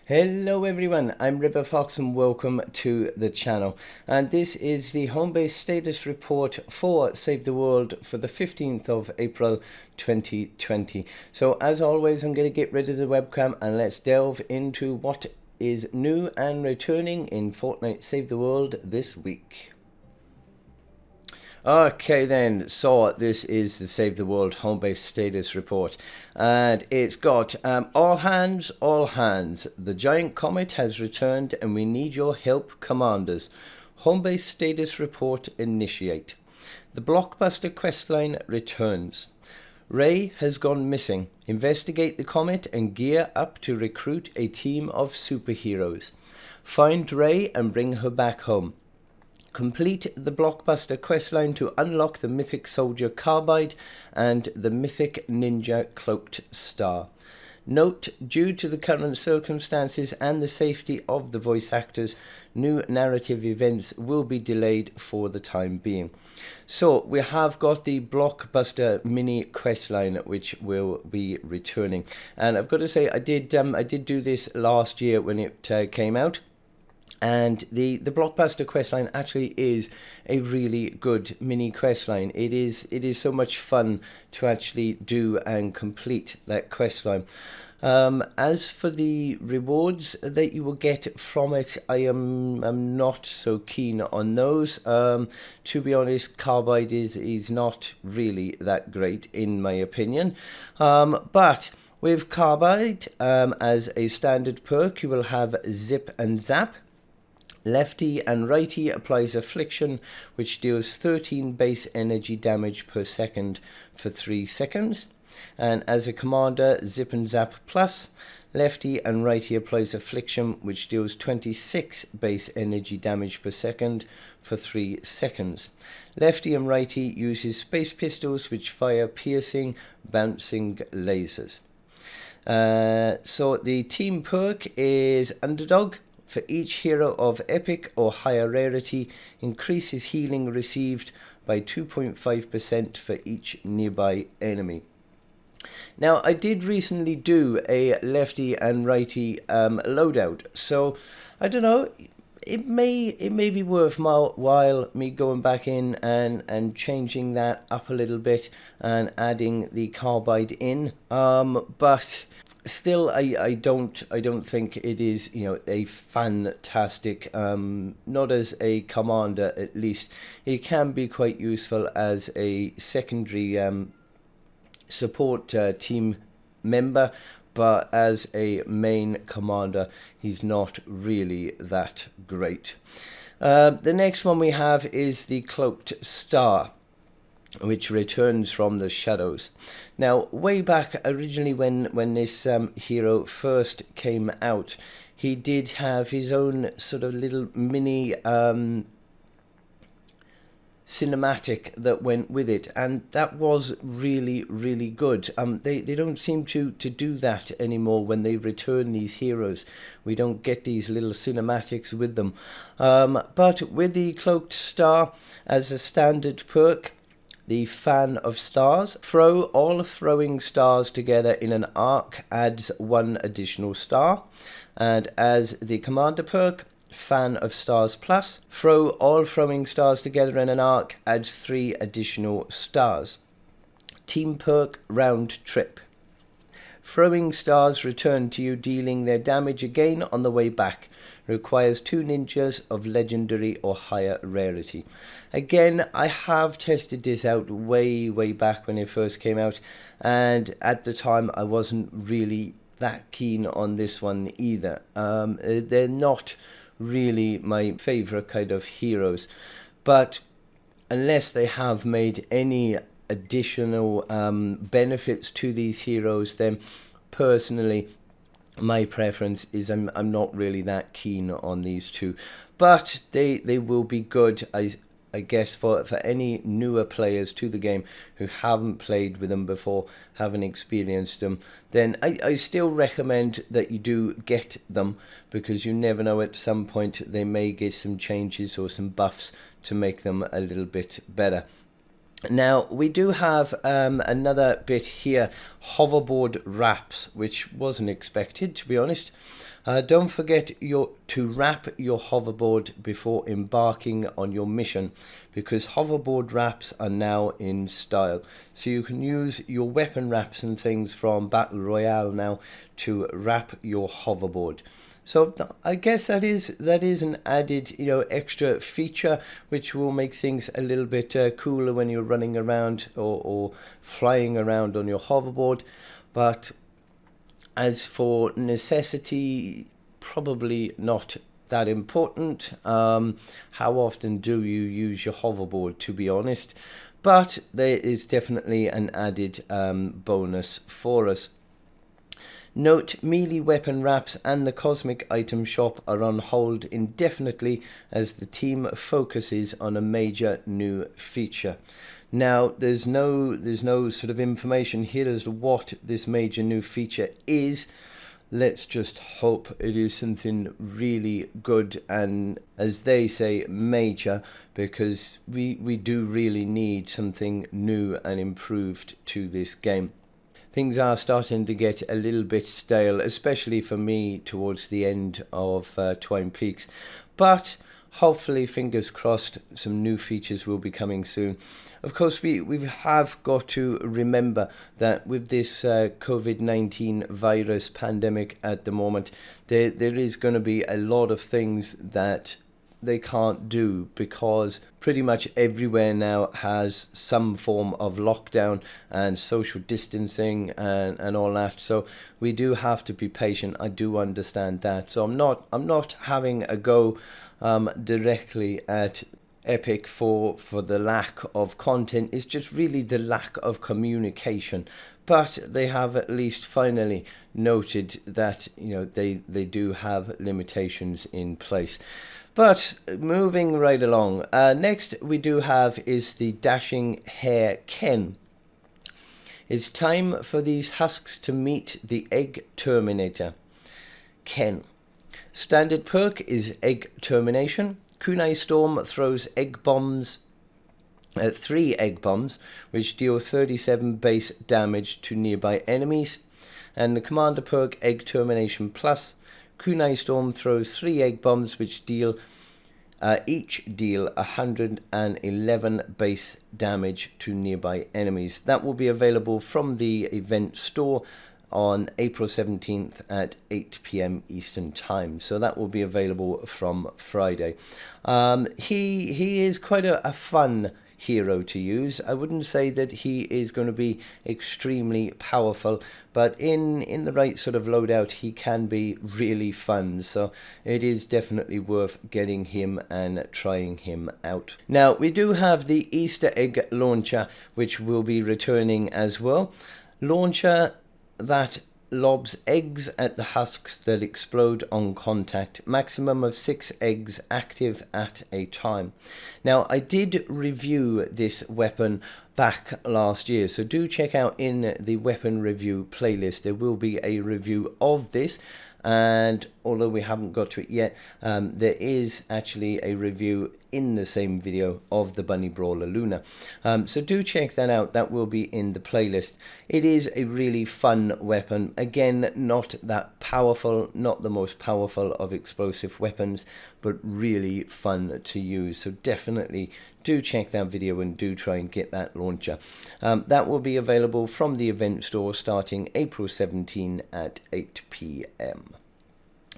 Hello everyone, I'm RiverFox and welcome to the channel. And this is the Homebase Status Report for Save the World for the 15th of April 2020. So as always, I'm going to get rid of the webcam and let's delve into what is new and returning in Fortnite Save the World this week. Okay then, so this is the Save the World Homebase Status Report, and it's got all hands, the giant comet has returned and we need your help, commanders. Homebase Status Report initiate. The blockbuster questline returns. Ray has gone missing. Investigate the comet and gear up to recruit a team of superheroes. Find Ray and bring her back home. Complete the blockbuster questline to unlock the mythic soldier Carbide and the mythic ninja Cloaked Star. Note, due to the current circumstances and the safety of the voice actors, new narrative events will be delayed for the time being. So we have got the blockbuster mini questline which will be returning, and I've got to say I did do this last year when it came out. And the blockbuster questline actually is a really good mini questline. It is so much fun to actually do and complete that questline. As for the rewards that you will get from it, I'm not so keen on those. To be honest, Carbide is not really that great in my opinion. But with Carbide as a standard perk, you will have Zip and Zap. Lefty and righty applies affliction, which deals 13 base energy damage per second for 3 seconds. And as a commander, Zip and Zap plus, lefty and righty applies affliction, which deals 26 base energy damage per second for 3 seconds. Lefty and righty uses space pistols, which fire piercing, bouncing lasers. So the team perk is Underdog. For each hero of epic or higher rarity, increases healing received by 2.5% for each nearby enemy. Now, I did recently do a lefty and righty loadout, so I don't know. It may be worthwhile me going back in and changing that up a little bit and adding the Carbide in, but still, I don't think it is, a fantastic, not as a commander at least. It can be quite useful as a secondary support team member, but as a main commander, he's not really that great. The next one we have is the Cloaked Star, which returns from the shadows. Now, way back originally when this hero first came out, he did have his own sort of little mini cinematic that went with it, and that was really, really good. They don't seem to do that anymore when they return these heroes. We don't get these little cinematics with them. But with the Cloaked Star as a standard perk, the Fan of Stars. Throw all throwing stars together in an arc adds 1 additional star. And as the commander perk, Fan of Stars Plus. Throw all throwing stars together in an arc adds 3 additional stars. Team perk, Round Trip. Throwing stars return to you, dealing their damage again on the way back. Requires 2 ninjas of legendary or higher rarity. Again, I have tested this out way back when it first came out, and at the time I wasn't really that keen on this one either. They're not really my favorite kind of heroes, but unless they have made any additional benefits to these heroes, then personally my preference is I'm not really that keen on these two, but they will be good, I guess, for any newer players to the game who haven't played with them before, haven't experienced them. Then I still recommend that you do get them, because you never know, at some point they may get some changes or some buffs to make them a little bit better. Now, we do have another bit here, Hoverboard Wraps, which wasn't expected, to be honest. Don't forget to wrap your hoverboard before embarking on your mission, because hoverboard wraps are now in style. So you can use your weapon wraps and things from Battle Royale now to wrap your hoverboard. So I guess that is an added, extra feature which will make things a little bit cooler when you're running around or flying around on your hoverboard. But as for necessity, probably not that important. How often do you use your hoverboard, to be honest? But there is definitely an added bonus for us. Note, melee weapon wraps and the cosmic item shop are on hold indefinitely as the team focuses on a major new feature. Now, there's no sort of information here as to what this major new feature is. Let's just hope it is something really good and, as they say, major, because we do really need something new and improved to this game. Things are starting to get a little bit stale, especially for me towards the end of Twine Peaks. But hopefully, fingers crossed, some new features will be coming soon. Of course, we have got to remember that with this COVID-19 virus pandemic at the moment, there is going to be a lot of things that they can't do, because pretty much everywhere now has some form of lockdown and social distancing and all that. So we do have to be patient. I do understand that. So I'm not having a go directly at Epic for the lack of content. It's just really the lack of communication. But they have at least finally noted that they do have limitations in place. But moving right along, next we do have is the Dashing Hare Ken. It's time for these husks to meet the Egg Terminator. Ken. Standard perk is Egg Termination. Kunai Storm throws egg bombs, 3 egg bombs, which deal 37 base damage to nearby enemies. And the Commander perk, Egg Termination Plus. Kunai Storm throws 3 egg bombs, which each deal 111 base damage to nearby enemies. That will be available from the event store on April 17th at 8 p.m. Eastern Time. So that will be available from Friday. He is quite a fun hero to use. I wouldn't say that he is going to be extremely powerful, but in the right sort of loadout, he can be really fun. So it is definitely worth getting him and trying him out. Now, we do have the Easter egg launcher, which will be returning as well. Launcher that lobs eggs at the husks that explode on contact. Maximum of 6 eggs active at a time. Now, I did review this weapon back last year, so do check out in the weapon review playlist. There will be a review of this, and although we haven't got to it yet, there is actually a review in the same video of the Bunny Brawler Luna. So do check that out. That will be in the playlist. It is a really fun weapon. Again, not that powerful, not the most powerful of explosive weapons, but really fun to use. So definitely do check that video and do try and get that launcher. That will be available from the event store starting April 17 at 8 p.m.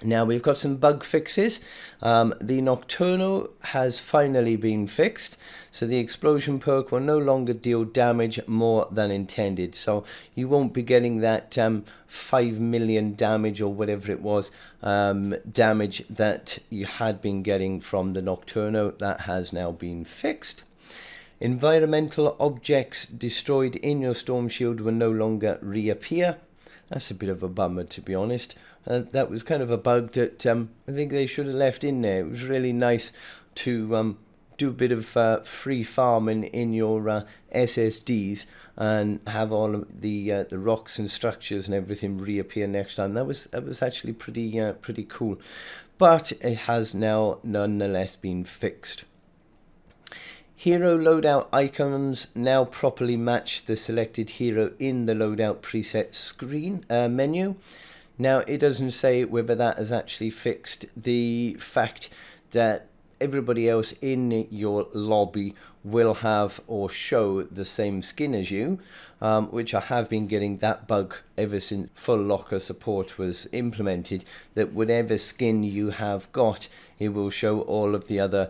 Now we've got some bug fixes. The Nocturno has finally been fixed, so the explosion perk will no longer deal damage more than intended. So you won't be getting that 5 million damage or whatever it was damage that you had been getting from the Nocturno. That has now been fixed. Environmental objects destroyed in your storm shield will no longer reappear. That's a bit of a bummer, to be honest. That was kind of a bug that I think they should have left in there. It was really nice to do a bit of free farming in your SSDs and have all of the rocks and structures and everything reappear next time. That was actually pretty cool. But it has now nonetheless been fixed. Hero loadout icons now properly match the selected hero in the loadout preset screen menu. Now, it doesn't say whether that has actually fixed the fact that everybody else in your lobby will have or show the same skin as you, which I have been getting that bug ever since full locker support was implemented, that whatever skin you have got, it will show all of the other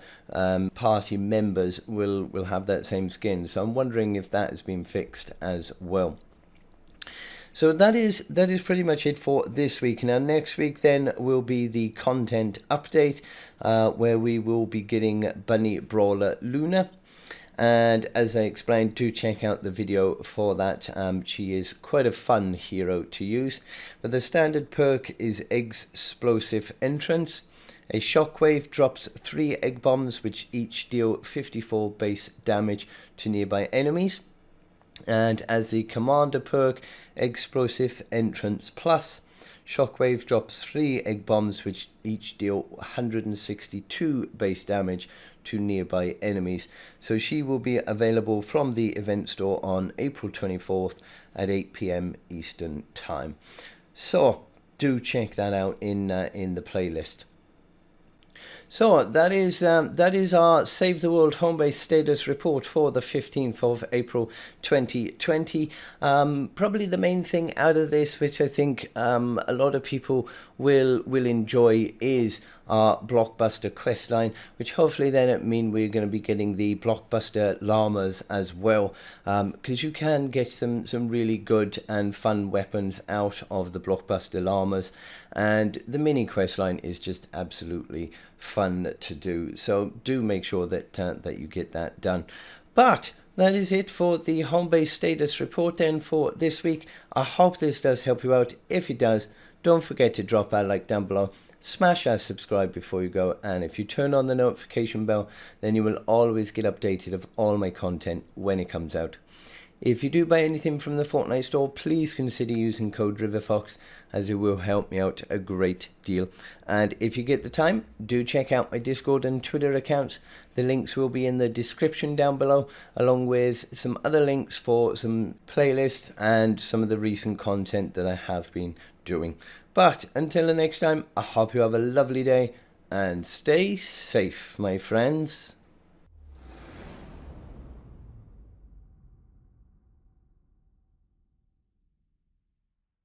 party members will have that same skin. So I'm wondering if that has been fixed as well. So that is pretty much it for this week. Now, next week then will be the content update, where we will be getting Bunny Brawler Luna. And as I explained, do check out the video for that. She is quite a fun hero to use. But the standard perk is Explosive Entrance. A shockwave drops 3 egg bombs, which each deal 54 base damage to nearby enemies. And as the commander perk, Explosive Entrance Plus, Shockwave drops 3 egg bombs, which each deal 162 base damage to nearby enemies. So she will be available from the event store on April 24th at 8 PM Eastern Time. So do check that out in the playlist. So that is our Save the World Homebase Status Report for the 15th of April 2020. Probably the main thing out of this, which I think a lot of people will enjoy, is our Blockbuster questline, which hopefully then it mean we're going to be getting the Blockbuster llamas as well, because you can get some really good and fun weapons out of the Blockbuster llamas, and the mini questline is just absolutely fun to do. So do make sure that that you get that done. But that is it for the Homebase Status Report then for this week. I hope this does help you out. If it does, don't forget to drop a like down below. Smash that subscribe before you go, and if you turn on the notification bell, then you will always get updated of all my content when it comes out. If you do buy anything from the Fortnite store, please consider using code RiverFox, as it will help me out a great deal. And if you get the time, do check out my Discord and Twitter accounts. The links will be in the description down below, along with some other links for some playlists and some of the recent content that I have been doing. But until the next time, I hope you have a lovely day and stay safe, my friends.